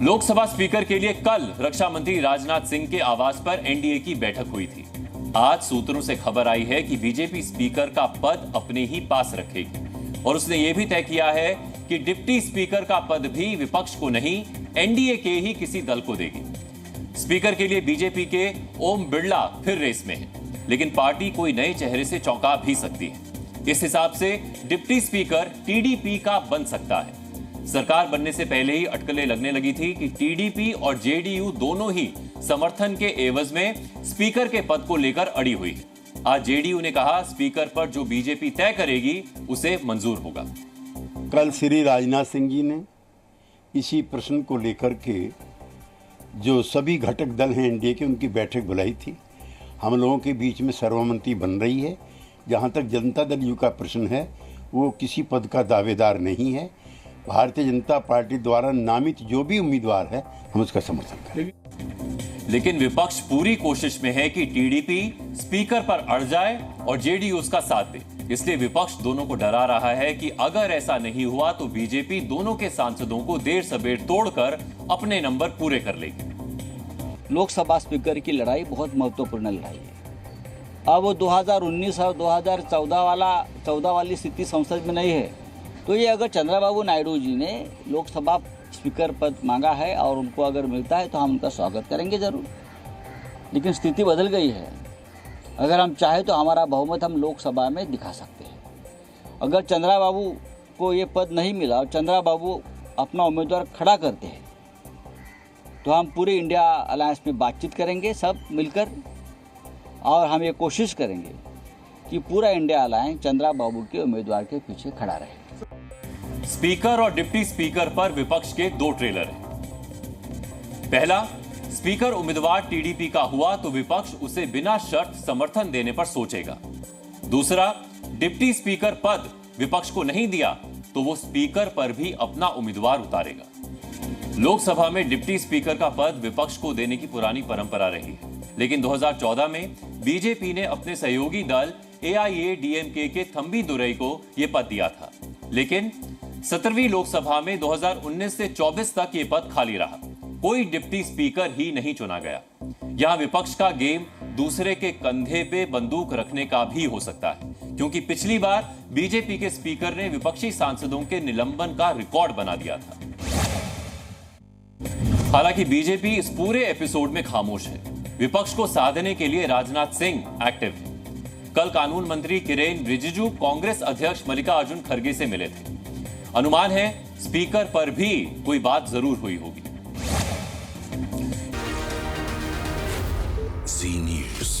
Lok Sabha speaker के लिए कल रक्षा मंत्री राजनाथ सिंह के आवास पर एनडीए की बैठक हुई थी। आज सूत्रों से खबर आई है कि बीजेपी स्पीकर का पद अपने ही पास रखेगी और उसने यह भी तय किया है कि डिप्टी स्पीकर का पद भी विपक्ष को नहीं, एनडीए के ही किसी दल को देगी। स्पीकर के लिए बीजेपी के ओम बिरला फिर रेस में है, लेकिन पार्टी कोई नए चेहरे से चौंका भी सकती है। इस हिसाब से डिप्टी स्पीकर टीडीपी का बन सकता है। सरकार बनने से पहले ही अटकलें लगने लगी थी कि टीडीपी और जेडीयू दोनों ही समर्थन के एवज में स्पीकर के पद को लेकर अड़ी हुई है। आज जेडीयू ने कहा स्पीकर पर जो बीजेपी तय करेगी उसे मंजूर होगा। कल श्री राजनाथ सिंह जी ने इसी प्रश्न को लेकर के जो सभी घटक दल हैं एनडीए के, उनकी बैठक बुलाई थी। हम लोगों के बीच में सर्वसम्मति बन रही है। जहां तक जनता दल यू का प्रश्न है, वो किसी पद का दावेदार नहीं है। भारतीय जनता पार्टी द्वारा नामित जो भी उम्मीदवार है, हम उसका समर्थन करेंगे। लेकिन विपक्ष पूरी कोशिश में है कि टीडीपी स्पीकर पर अड़ जाए और जेडीयू उसका साथ दे। इसलिए विपक्ष दोनों को डरा रहा है कि अगर ऐसा नहीं हुआ तो बीजेपी दोनों के सांसदों को देर सबेर तोड़कर अपने नंबर पूरे कर लेगी। लोकसभा स्पीकर की लड़ाई बहुत महत्वपूर्ण लड़ाई है। अब 2019 और 2014 वाली स्थिति संसद में नहीं है। तो ये अगर चंद्रबाबू नायडू जी ने लोकसभा स्पीकर पद मांगा है और उनको अगर मिलता है तो हम उनका स्वागत करेंगे जरूर। लेकिन स्थिति बदल गई है। अगर हम चाहें तो हमारा बहुमत हम लोकसभा में दिखा सकते हैं। अगर चंद्रबाबू को ये पद नहीं मिला और चंद्रबाबू अपना उम्मीदवार खड़ा करते हैं तो हम पूरे इंडिया अलायंस में बातचीत करेंगे सब मिलकर, और हम ये कोशिश करेंगे कि पूरा इंडिया अलायंस चंद्रबाबू के उम्मीदवार के पीछे खड़ा रहे। स्पीकर और डिप्टी स्पीकर पर विपक्ष के दो ट्रेलर हैं। पहला, स्पीकर उम्मीदवार टीडीपी का हुआ तो विपक्ष उसे बिना शर्त समर्थन देने पर सोचेगा। दूसरा, डिप्टी स्पीकर पद विपक्ष को नहीं दिया तो वो स्पीकर पर भी अपना उम्मीदवार उतारेगा। लोकसभा में डिप्टी स्पीकर का पद विपक्ष को देने की पुरानी परंपरा रही है, लेकिन 2014 में बीजेपी ने अपने सहयोगी दल एआईएडीएमके के थंबी दुरई को यह पद दिया था। लेकिन 17वीं लोकसभा में 2019 से 24 तक यह पद खाली रहा। कोई डिप्टी स्पीकर ही नहीं चुना गया। यहां विपक्ष का गेम दूसरे के कंधे पे बंदूक रखने का भी हो सकता है, क्योंकि पिछली बार बीजेपी के स्पीकर ने विपक्षी सांसदों के निलंबन का रिकॉर्ड बना दिया था। हालांकि बीजेपी इस पूरे एपिसोड में खामोश है। विपक्ष को साधने के लिए राजनाथ सिंह एक्टिव है। कल कानून मंत्री किरेन रिजिजू कांग्रेस अध्यक्ष मल्लिकार्जुन खड़गे से मिले थे। अनुमान है स्पीकर पर भी कोई बात जरूर हुई होगी। Zee News।